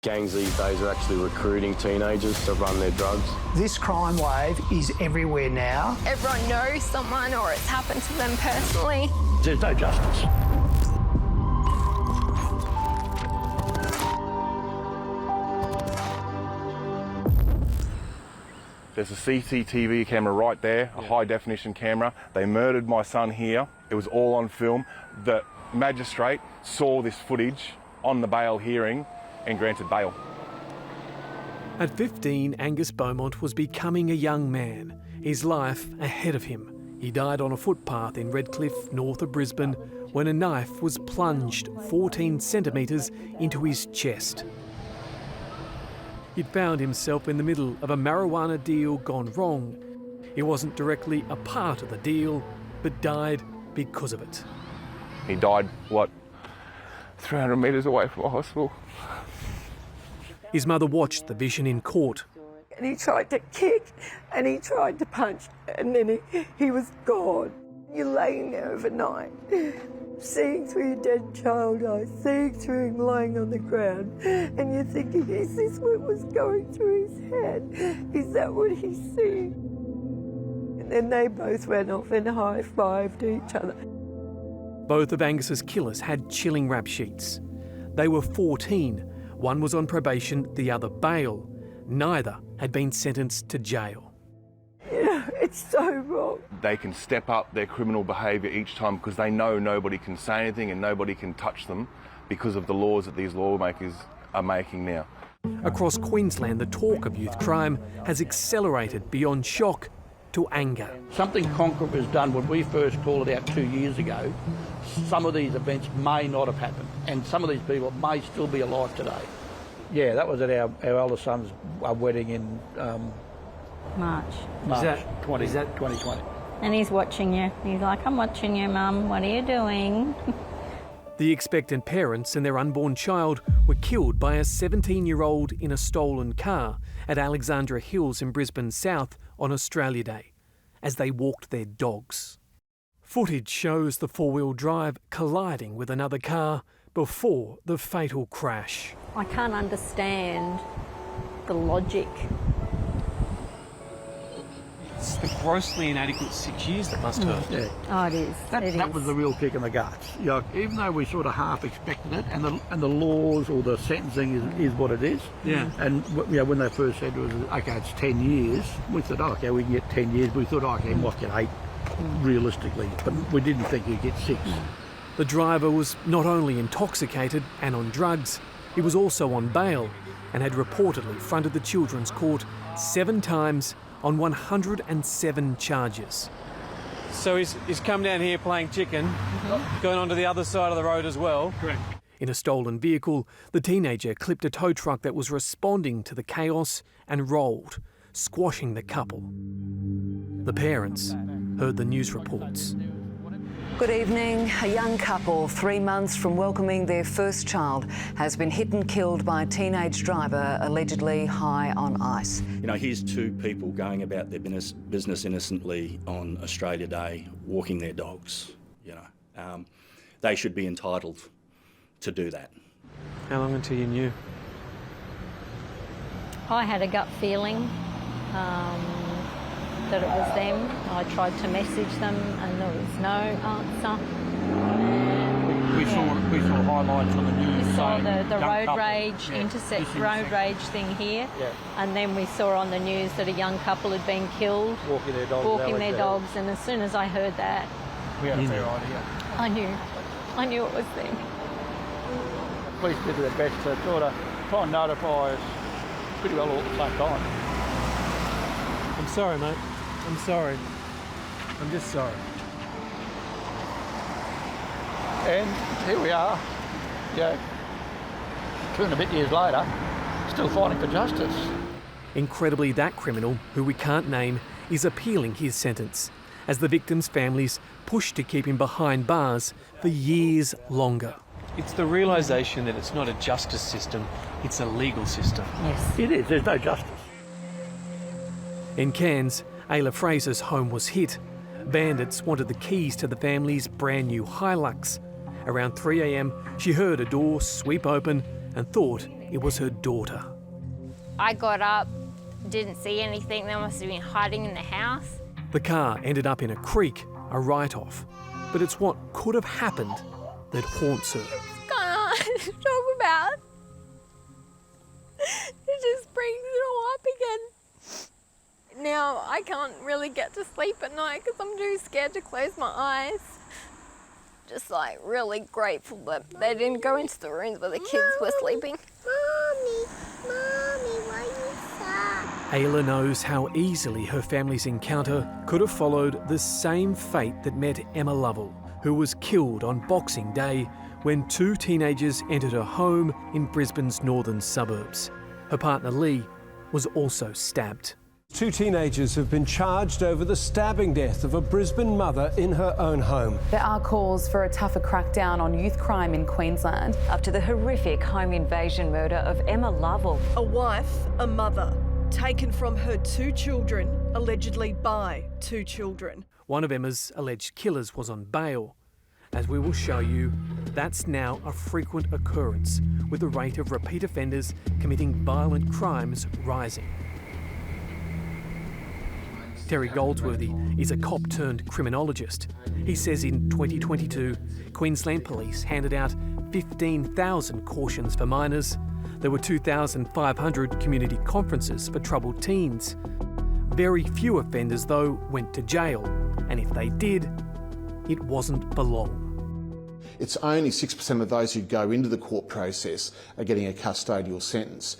Gangs these days are actually recruiting teenagers to run their drugs. This crime wave is everywhere now. Everyone knows someone or it's happened to them personally. There's no justice. There's a CCTV camera right there, a high-definition camera. They murdered my son here. It was all on film. The magistrate saw this footage on the bail hearing and granted bail. At 15, Angus Beaumont was becoming a young man, his life ahead of him. He died on a footpath in Redcliffe, north of Brisbane, when a knife was plunged 14 centimetres into his chest. He'd found himself in the middle of a marijuana deal gone wrong. He wasn't directly a part of the deal, but died because of it. He died, 300 metres away from a hospital. His mother watched the vision in court. And he tried to kick and he tried to punch and then he was gone. You're laying there overnight, seeing through your dead child eyes, seeing through him lying on the ground, and you're thinking, is this what was going through his head? Is that what he's seeing? And then they both ran off and high-fived each other. Both of Angus's killers had chilling rap sheets. They were 14. One was on probation, the other bail. Neither had been sentenced to jail. It's so wrong. They can step up their criminal behaviour each time because they know nobody can say anything and nobody can touch them because of the laws that these lawmakers are making now. Across Queensland, the talk of youth crime has accelerated beyond shock to anger. Something concrete was done when we first called it out 2 years ago. Some of these events may not have happened and some of these people may still be alive today. Yeah, that was at our eldest son's wedding in March. Is that 2020. And he's watching you. He's like, I'm watching you, Mum. What are you doing? The expectant parents and their unborn child were killed by a 17-year-old in a stolen car at Alexandra Hills in Brisbane South on Australia Day as they walked their dogs. Footage shows the four-wheel drive colliding with another car before the fatal crash. I can't understand the logic. It's the grossly inadequate 6 years that must hurt. Yeah. Oh, it is. That was the real kick in the guts. You know, even though we sort of half expected it, and the laws or the sentencing is what it is. Yeah. And when they first said it was okay, it's 10 years, we thought, okay, we can get 10 years. We thought, okay, we might get 8, realistically, but we didn't think you'd get 6. The driver was not only intoxicated and on drugs, he was also on bail and had reportedly fronted the Children's Court 7 times on 107 charges. So he's come down here playing chicken, going onto the other side of the road as well. Correct. In a stolen vehicle, the teenager clipped a tow truck that was responding to the chaos and rolled, squashing the couple. The parents heard the news reports. Good evening. A young couple, 3 months from welcoming their first child, has been hit and killed by a teenage driver allegedly high on ice. You know, here's 2 people going about their business innocently on Australia Day, walking their dogs. You know, they should be entitled to do that. How long until you knew? I had a gut feeling that it was them. I tried to message them and there was no answer. We saw highlights on the news. We saw saying the road couple. rage, road rage thing here. Yeah. And then we saw on the news that a young couple had been killed, Walking their dogs. And as soon as I heard that, We had a fair idea. I knew it was them. Police did their best to sort of try and notify us pretty well all at the same time. I'm sorry, mate. I'm sorry. I'm just sorry. And here we are, 2 and a bit years later, still fighting for justice. Incredibly, that criminal, who we can't name, is appealing his sentence as the victims' families push to keep him behind bars for years longer. It's the realisation that it's not a justice system, it's a legal system. Yes. It is, there's no justice. In Cairns, Ayla Fraser's home was hit. Bandits wanted the keys to the family's brand new Hilux. Around 3 a.m, she heard a door sweep open and thought it was her daughter. I got up, didn't see anything. They must have been hiding in the house. The car ended up in a creek, a write-off. But it's what could have happened that haunts her. It's kind of hard to talk about. It just brings it all up again. Now I can't really get to sleep at night because I'm too scared to close my eyes. Just like really grateful that they didn't go into the rooms where the kids were sleeping. Mommy, why you sad? Ayla knows how easily her family's encounter could have followed the same fate that met Emma Lovell, who was killed on Boxing Day when two teenagers entered her home in Brisbane's northern suburbs. Her partner Lee was also stabbed. Two teenagers have been charged over the stabbing death of a Brisbane mother in her own home. There are calls for a tougher crackdown on youth crime in Queensland. Up to the horrific home invasion murder of Emma Lovell. A wife, a mother, taken from her two children, allegedly by two children. One of Emma's alleged killers was on bail. As we will show you, that's now a frequent occurrence, with the rate of repeat offenders committing violent crimes rising. Terry Goldsworthy is a cop turned criminologist. He says in 2022, Queensland Police handed out 15,000 cautions for minors. There were 2,500 community conferences for troubled teens. Very few offenders, though, went to jail, and if they did, it wasn't for long. It's only 6% of those who go into the court process are getting a custodial sentence.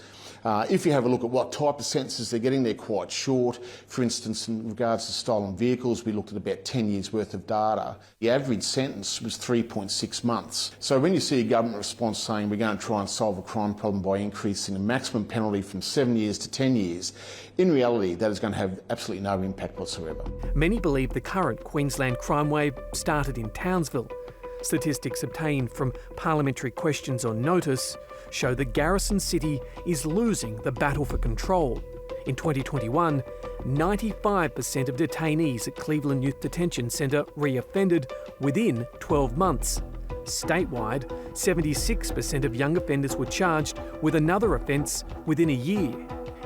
If you have a look at what type of sentences they're getting, they're quite short. For instance, in regards to stolen vehicles, we looked at about 10 years worth of data. The average sentence was 3.6 months. So when you see a government response saying we're going to try and solve a crime problem by increasing the maximum penalty from 7 years to 10 years, in reality that is going to have absolutely no impact whatsoever. Many believe the current Queensland crime wave started in Townsville. Statistics obtained from parliamentary questions on notice show the Garrison City is losing the battle for control. In 2021, 95% of detainees at Cleveland Youth Detention Centre reoffended within 12 months. Statewide, 76% of young offenders were charged with another offence within a year.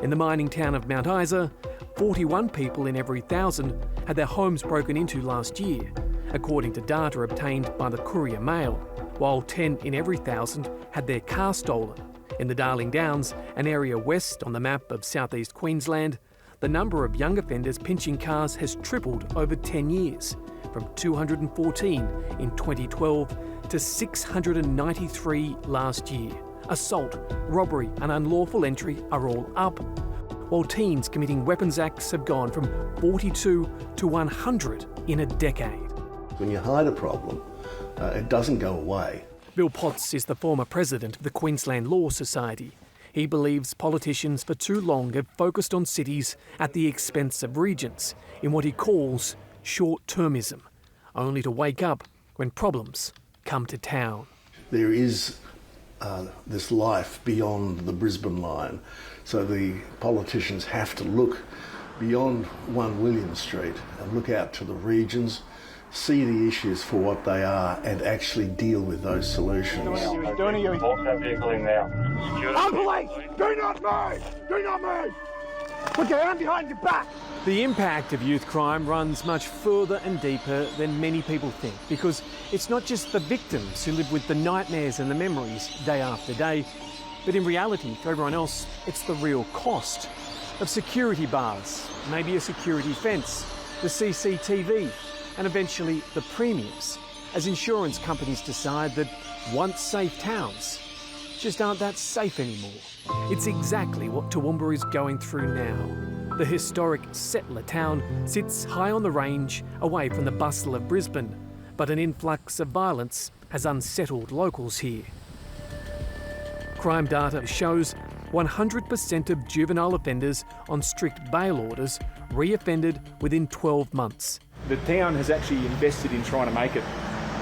In the mining town of Mount Isa, 41 people in every 1,000 had their homes broken into last year, according to data obtained by the Courier Mail, while 10 in every 1,000 had their car stolen. In the Darling Downs, an area west on the map of southeast Queensland, the number of young offenders pinching cars has tripled over 10 years, from 214 in 2012 to 693 last year. Assault, robbery and unlawful entry are all up, while teens committing weapons acts have gone from 42 to 100 in a decade. When you hide a problem, it doesn't go away. Bill Potts is the former president of the Queensland Law Society. He believes politicians for too long have focused on cities at the expense of regions in what he calls short-termism, only to wake up when problems come to town. There is this life beyond the Brisbane line, so the politicians have to look beyond 1 William Street and look out to the regions, see the issues for what they are and actually deal with those solutions. I'm police! Do not move! Do not move! Put your hand behind your back! The impact of youth crime runs much further and deeper than many people think, because it's not just the victims who live with the nightmares and the memories day after day, but in reality, for everyone else, it's the real cost of security bars, maybe a security fence, the CCTV, and eventually the premiums, as insurance companies decide that once safe towns just aren't that safe anymore. It's exactly what Toowoomba is going through now. The historic settler town sits high on the range, away from the bustle of Brisbane, but an influx of violence has unsettled locals here. Crime data shows 100% of juvenile offenders on strict bail orders reoffended within 12 months. The town has actually invested in trying to make it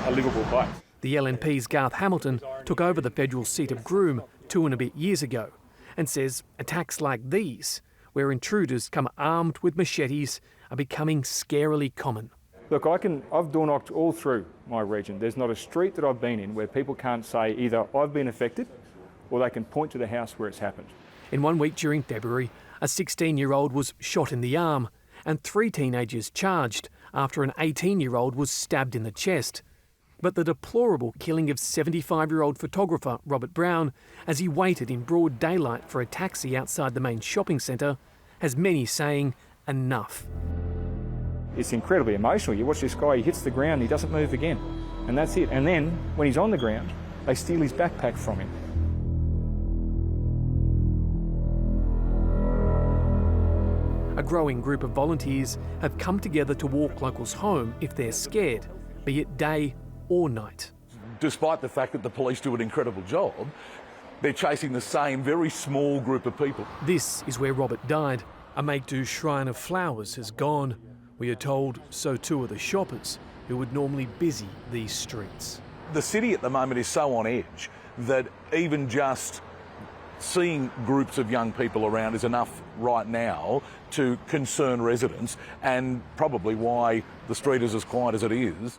a livable place. The LNP's Garth Hamilton took over the federal seat of Groom 2 and a bit years ago and says attacks like these, where intruders come armed with machetes, are becoming scarily common. Look, I've door knocked all through my region. There's not a street that I've been in where people can't say either I've been affected or they can point to the house where it's happened. In 1 week during February, a 16-year-old was shot in the arm and 3 teenagers charged after an 18-year-old was stabbed in the chest. But the deplorable killing of 75-year-old photographer Robert Brown as he waited in broad daylight for a taxi outside the main shopping centre has many saying enough. It's incredibly emotional. You watch this guy, he hits the ground, he doesn't move again, and that's it. And then, when he's on the ground, they steal his backpack from him. A growing group of volunteers have come together to walk locals home if they're scared, be it day or night. Despite the fact that the police do an incredible job, they're chasing the same very small group of people. This is where Robert died. A make-do shrine of flowers has gone. We are told so too are the shoppers who would normally busy these streets. The city at the moment is so on edge that even just seeing groups of young people around is enough right now to concern residents, and probably why the street is as quiet as it is.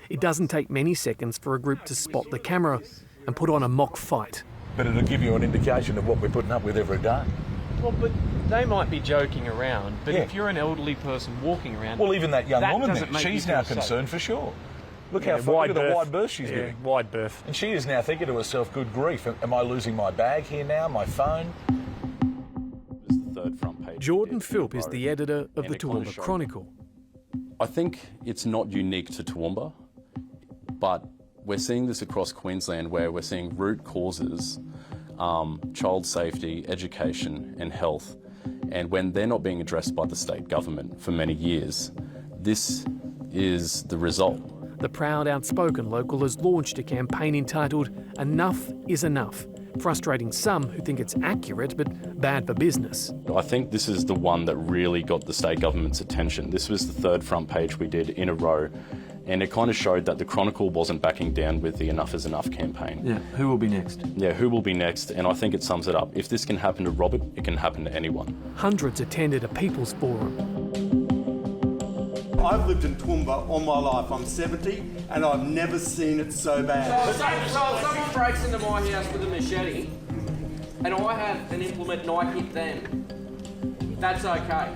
It doesn't take many seconds for a group to spot the camera and put on a mock fight. But it'll give you an indication of what we're putting up with every day. Well, but they might be joking around, but if you're an elderly person walking around... Well, even that young woman there, she's now concerned for sure. Look how far, look at the wide berth she's getting. Wide berth. And she is now thinking to herself, good grief, am I losing my bag here now, my phone? This is the third front page. Jordan Philp is the editor of the Toowoomba Chronicle. I think it's not unique to Toowoomba, but we're seeing this across Queensland where we're seeing root causes, child safety, education and health. And when they're not being addressed by the state government for many years, this is the result. The proud, outspoken local has launched a campaign entitled Enough is Enough, frustrating some who think it's accurate but bad for business. I think this is the one that really got the state government's attention. This was the third front page we did in a row, and it kind of showed that the Chronicle wasn't backing down with the Enough is Enough campaign. Yeah, who will be next? Yeah, who will be next, and I think it sums it up. If this can happen to Robert, it can happen to anyone. Hundreds attended a people's forum. I've lived in Toowoomba all my life. I'm 70 and I've never seen it so bad. So if someone breaks into my house with a machete and I have an implement and I hit them, that's okay.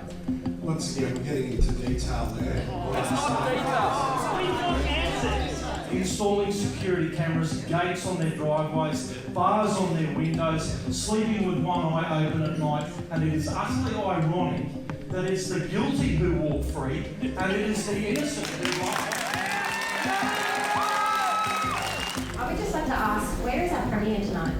Once again, we're getting into detail there. It's not detail. We want answers. Installing security cameras, gates on their driveways, bars on their windows, sleeping with one eye open at night, and it is utterly ironic that it's the guilty who walk free and it is the innocent who lie. I would just like to ask, where is our Premier tonight?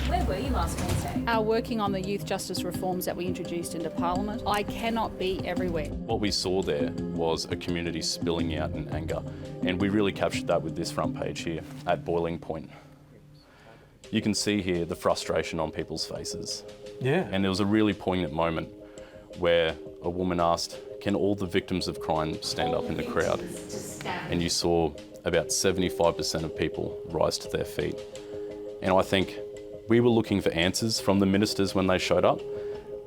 Where were you last Wednesday? Working on the youth justice reforms that we introduced into Parliament. I cannot be everywhere. What we saw there was a community spilling out in anger, and we really captured that with this front page here at boiling point. You can see here the frustration on people's faces. Yeah. And there was a really poignant moment where a woman asked, can all the victims of crime stand up in the crowd? And you saw about 75% of people rise to their feet. And I think we were looking for answers from the ministers when they showed up.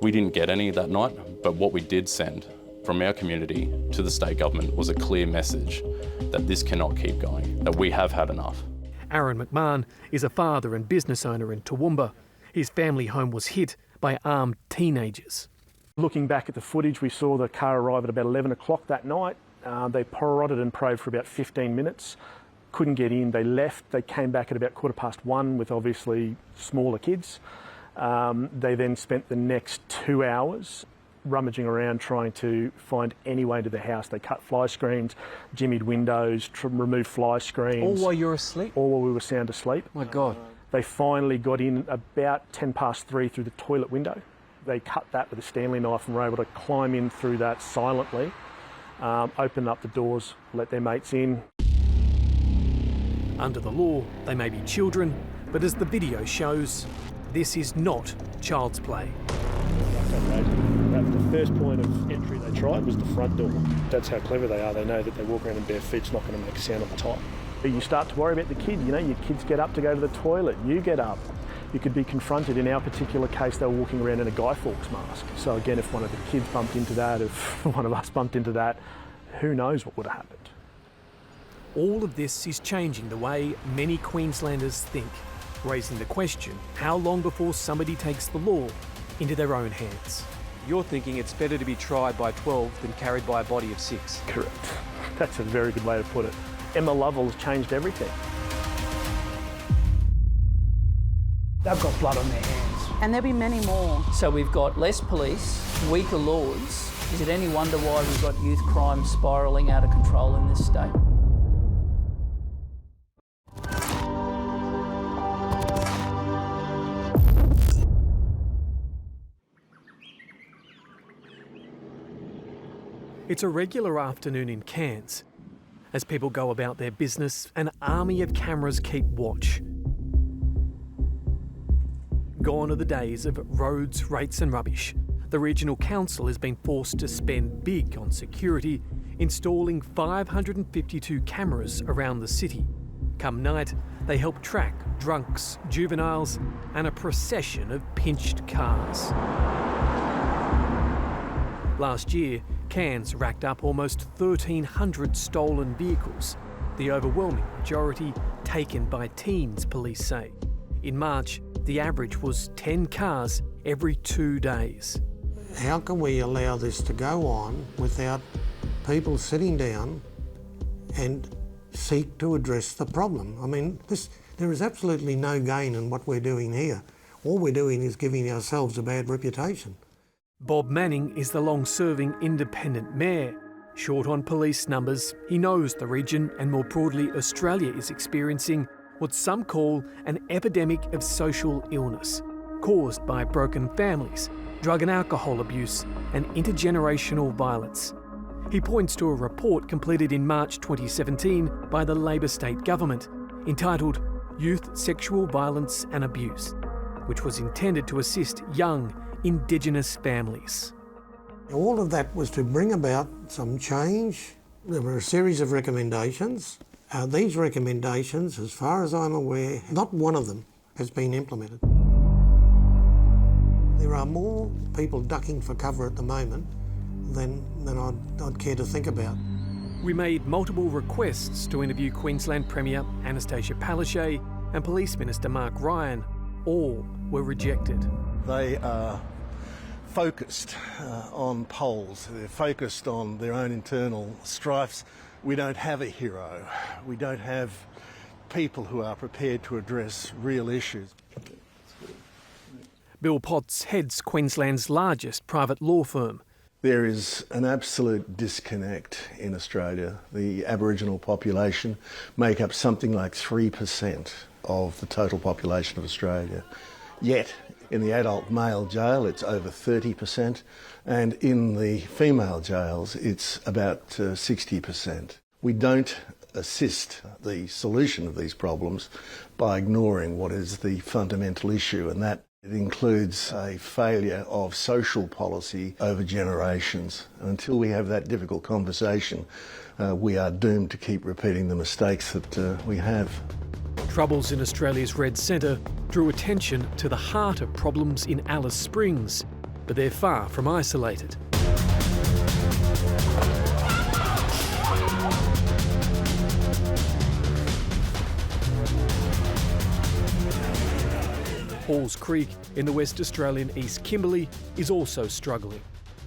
We didn't get any that night, but what we did send from our community to the state government was a clear message that this cannot keep going, that we have had enough. Aaron McMahon is a father and business owner in Toowoomba. His family home was hit by armed teenagers. Looking back at the footage, we saw the car arrive at about 11 o'clock that night. They prodded and probed for about 15 minutes, couldn't get in, they left. They came back at about 1:15 with obviously smaller kids. They then spent the next 2 hours rummaging around trying to find any way into the house. They cut fly screens, jimmied windows, removed fly screens. All while you're asleep? All while we were sound asleep. My God. They finally got in about 3:10 through the toilet window. They cut that with a Stanley knife and were able to climb in through that silently, open up the doors, let their mates in. Under the law, they may be children, but as the video shows, this is not child's play. The first point of entry they tried was the front door. That's how clever they are. They know that they walk around in bare feet, it's not going to make a sound on the top. You start to worry about the kid. You know, your kids get up to go to the toilet. You get up. You could be confronted. In our particular case, they were walking around in a Guy Fawkes mask. So again, if one of the kids bumped into that, if one of us bumped into that, who knows what would have happened. All of this is changing the way many Queenslanders think, raising the question, how long before somebody takes the law into their own hands? You're thinking it's better to be tried by 12 than carried by a body of 6. Correct. That's a very good way to put it. Emma Lovell's changed everything. They've got blood on their hands. And there'll be many more. So we've got less police, weaker laws. Is it any wonder why we've got youth crime spiralling out of control in this state? It's a regular afternoon in Cairns. As people go about their business, an army of cameras keep watch. Gone are the days of roads, rates and rubbish. The Regional Council has been forced to spend big on security, installing 552 cameras around the city. Come night, they help track drunks, juveniles and a procession of pinched cars. Last year, Cairns racked up almost 1,300 stolen vehicles, the overwhelming majority taken by teens, police say. In March, the average was 10 cars every 2 days. How can we allow this to go on without people sitting down and seek to address the problem? I mean, there is absolutely no gain in what we're doing here. All we're doing is giving ourselves a bad reputation. Bob Manning is the long-serving independent mayor. Short on police numbers, he knows the region and more broadly Australia is experiencing what some call an epidemic of social illness, caused by broken families, drug and alcohol abuse and intergenerational violence. He points to a report completed in March 2017 by the Labor state government entitled Youth Sexual Violence and Abuse, which was intended to assist young Indigenous families. All of that was to bring about some change. There were a series of recommendations. These recommendations, as far as I'm aware, not one of them has been implemented. There are more people ducking for cover at the moment than I'd care to think about. We made multiple requests to interview Queensland Premier Anastasia Palaszczuk and Police Minister Mark Ryan. All were rejected. They are focused on polls. They're focused on their own internal strifes. We don't have a hero. We don't have people who are prepared to address real issues. Bill Potts heads Queensland's largest private law firm. There is an absolute disconnect in Australia. The Aboriginal population make up something like 3% of the total population of Australia. Yet, in the adult male jail, it's over 30%, and in the female jails, it's about 60%. We don't assist the solution of these problems by ignoring what is the fundamental issue, and that it includes a failure of social policy over generations. And until we have that difficult conversation, we are doomed to keep repeating the mistakes that we have. Troubles in Australia's Red Centre drew attention to the heart of problems in Alice Springs, but they're far from isolated. Halls Creek in the West Australian East Kimberley is also struggling.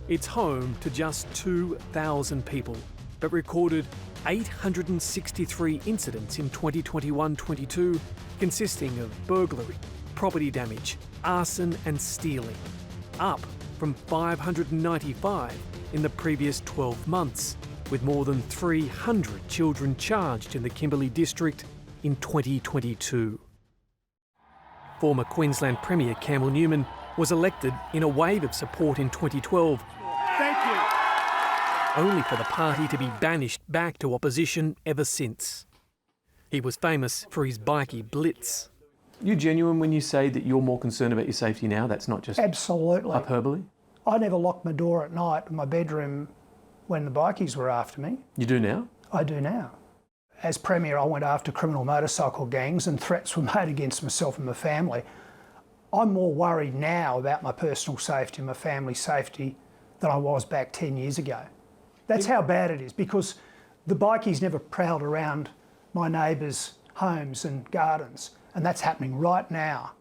It's home to just 2,000 people, but recorded 863 incidents in 2021-22, consisting of burglary, property damage, arson and stealing, up from 595 in the previous 12 months, with more than 300 children charged in the Kimberley district in 2022. Former Queensland Premier Campbell Newman was elected in a wave of support in 2012. Thank you. Only for the party to be banished back to opposition ever since. He was famous for his bikie blitz. You genuine when you say that you're more concerned about your safety now? That's not just Absolutely. hyperbole? I never locked my door at night in my bedroom when the bikies were after me. You do now? I do now. As Premier, I went after criminal motorcycle gangs and threats were made against myself and my family. I'm more worried now about my personal safety and my family's safety than I was back 10 years ago. That's how bad it is, because the bikies never prowled around my neighbours' homes and gardens, and that's happening right now.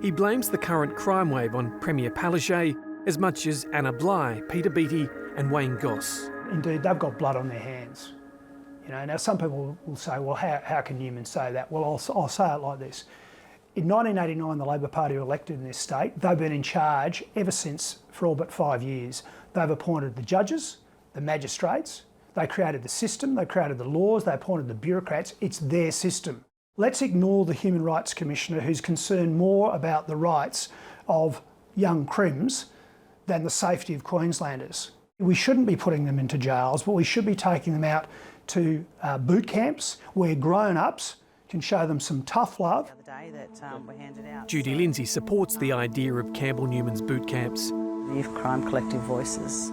He blames the current crime wave on Premier Palaszczuk as much as Anna Bligh, Peter Beattie and Wayne Goss. Indeed, they've got blood on their hands. You know, now some people will say, well, how can Newman say that? Well, I'll say it like this. In 1989, the Labor Party were elected in this state. They've been in charge ever since for all but 5 years. They've appointed the judges, the magistrates, they created the system, they created the laws, they appointed the bureaucrats. It's their system. Let's ignore the Human Rights Commissioner, who's concerned more about the rights of young crims than the safety of Queenslanders. We shouldn't be putting them into jails, but we should be taking them out to boot camps where grown-ups can show them some tough love. Judy Lindsay supports the idea of Campbell Newman's boot camps. Youth Crime Collective Voices.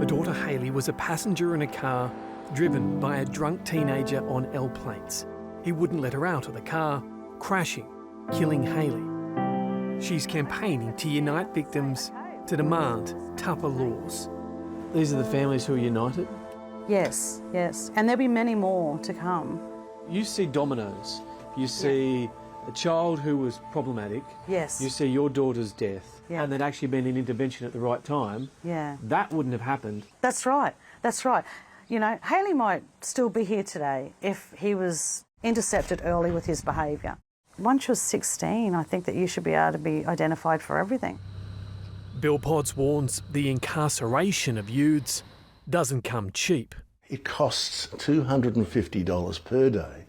Her daughter Hayley was a passenger in a car driven by a drunk teenager on L plates. He wouldn't let her out of the car, crashing, killing Hayley. She's campaigning to unite victims, to demand tougher laws. These are the families who are united? Yes, yes. And there'll be many more to come. You see dominoes. You see a child who was problematic. Yes. You see your daughter's death. Yeah. And there'd actually been an intervention at the right time. Yeah. That wouldn't have happened. That's right. That's right. You know, Hayley might still be here today if he was intercepted early with his behaviour. Once you're 16, I think that you should be able to be identified for everything. Bill Potts warns the incarceration of youths doesn't come cheap. It costs $250 per day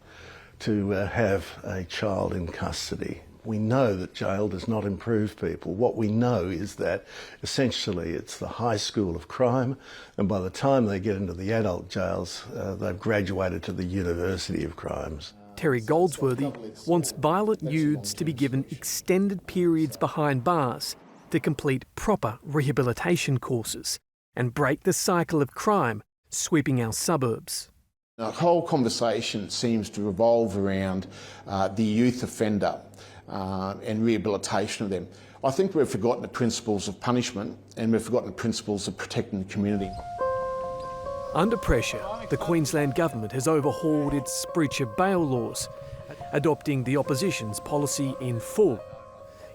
to have a child in custody. We know that jail does not improve people. What we know is that essentially it's the high school of crime, and by the time they get into the adult jails, they've graduated to the university of crimes. Terry Goldsworthy wants violent youths to be given extended periods behind bars to complete proper rehabilitation courses and break the cycle of crime sweeping our suburbs. The whole conversation seems to revolve around the youth offender and rehabilitation of them. I think we've forgotten the principles of punishment and we've forgotten the principles of protecting the community. Under pressure, the Queensland government has overhauled its breach of bail laws, adopting the opposition's policy in full,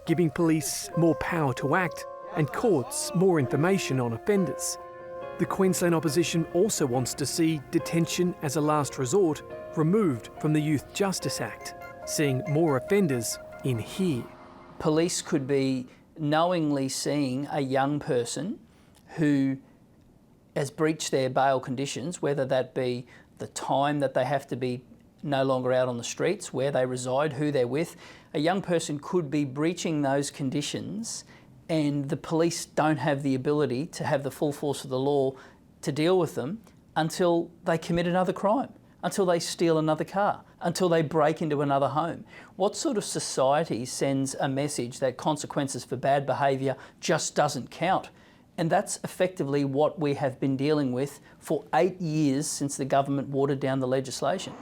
giving police more power to act and courts more information on offenders. The Queensland opposition also wants to see detention as a last resort removed from the Youth Justice Act, seeing more offenders in here. Police could be knowingly seeing a young person who has breached their bail conditions, whether that be the time that they have to be no longer out on the streets, where they reside, who they're with. A young person could be breaching those conditions and the police don't have the ability to have the full force of the law to deal with them until they commit another crime, until they steal another car, until they break into another home. What sort of society sends a message that consequences for bad behaviour just doesn't count? And that's effectively what we have been dealing with for 8 years since the government watered down the legislation.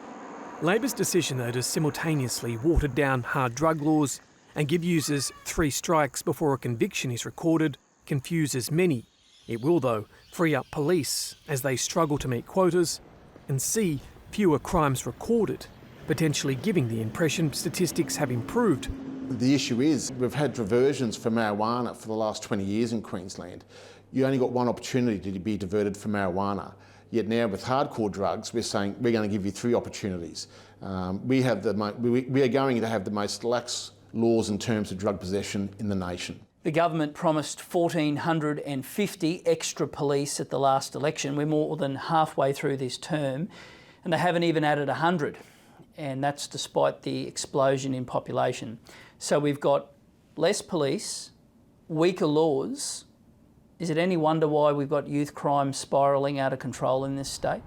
Labor's decision, though, to simultaneously water down hard drug laws and give users 3 strikes before a conviction is recorded confuses many. It will, though, free up police as they struggle to meet quotas and see fewer crimes recorded, potentially giving the impression statistics have improved. The issue is we've had reversions for marijuana for the last 20 years in Queensland. You only got one opportunity to be diverted from marijuana. Yet now with hardcore drugs, we're saying we're going to give you 3 opportunities. We are going to have the most lax laws in terms of drug possession in the nation. The government promised 1,450 extra police at the last election. We're more than halfway through this term and they haven't even added 100, and that's despite the explosion in population. So we've got less police, weaker laws. Is it any wonder why we've got youth crime spiralling out of control in this state?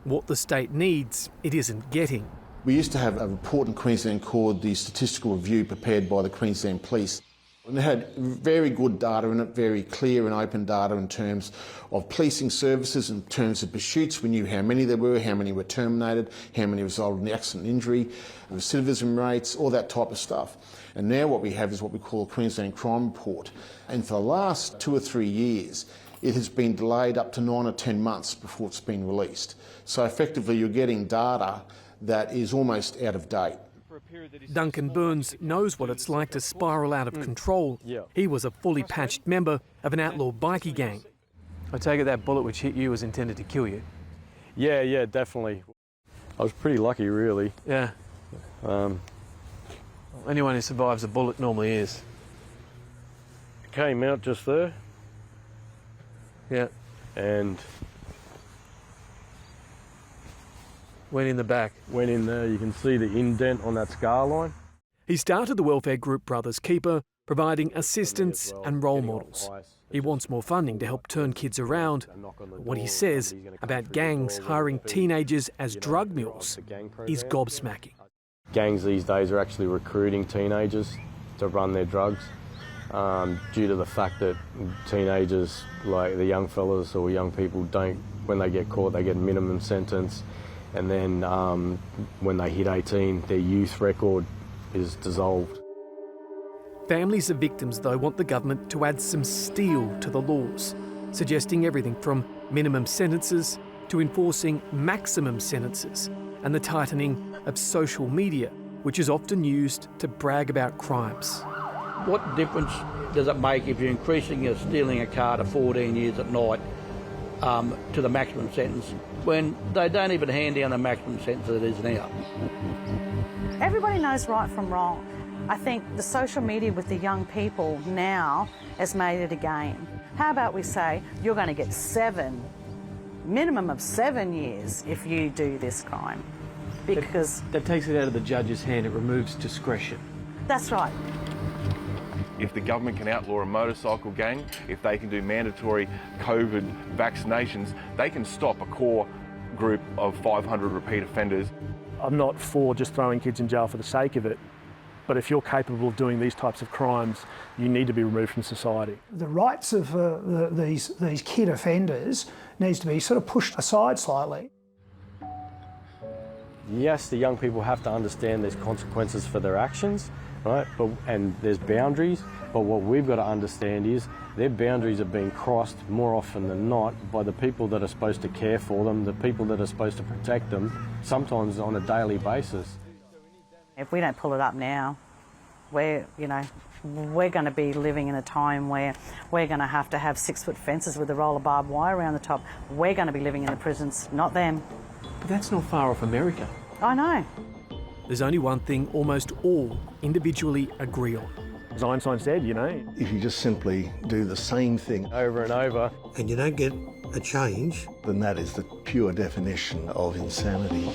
What the state needs, it isn't getting. We used to have a report in Queensland called the Statistical Review prepared by the Queensland Police. And they had very good data in it, very clear and open data in terms of policing services, in terms of pursuits. We knew how many there were, how many were terminated, how many resulted in accident and injury, recidivism rates, all that type of stuff. And now what we have is what we call a Queensland Crime Report. And for the last 2 or 3 years, it has been delayed up to 9 or 10 months before it's been released. So effectively you're getting data that is almost out of date. Duncan Burns knows what it's like to spiral out of control. He was a fully patched member of an outlaw bikie gang. I take it that bullet which hit you was intended to kill you? Yeah, definitely. I was pretty lucky, really. Yeah. Anyone who survives a bullet normally is. It came out just there. Yeah. And went in the back. Went in there. You can see the indent on that scar line. He started the welfare group Brothers Keeper, providing assistance and role models. He wants more funding to help turn kids around. But what he says about gangs hiring teenagers as drug mules is gobsmacking. Gangs these days are actually recruiting teenagers to run their drugs due to the fact that teenagers, like the young fellas or young people, don't, when they get caught, they get a minimum sentence. And then when they hit 18, their youth record is dissolved. Families of victims, though, want the government to add some steel to the laws, suggesting everything from minimum sentences to enforcing maximum sentences and the tightening of social media, which is often used to brag about crimes. What difference does it make if you're increasing your stealing a car to 14 years at night to the maximum sentence when they don't even hand down the maximum sentence that it is now? Everybody knows right from wrong. I think the social media with the young people now has made it a game. How about we say, you're going to get minimum of 7 years if you do this crime? Because that takes it out of the judge's hand, it removes discretion. That's right. If the government can outlaw a motorcycle gang, if they can do mandatory COVID vaccinations, they can stop a core group of 500 repeat offenders. I'm not for just throwing kids in jail for the sake of it, but if you're capable of doing these types of crimes, you need to be removed from society. The rights of these kid offenders needs to be sort of pushed aside slightly. Yes, the young people have to understand there's consequences for their actions, right? And there's boundaries, but what we've got to understand is their boundaries are being crossed more often than not by the people that are supposed to care for them, the people that are supposed to protect them, sometimes on a daily basis. If we don't pull it up now, we're going to be living in a time where we're going to have 6-foot fences with a roll of barbed wire around the top. We're going to be living in the prisons, not them. But that's not far off America. I know. There's only one thing almost all individually agree on. As Einstein said, if you just simply do the same thing over and over, and you don't get a change, then that is the pure definition of insanity.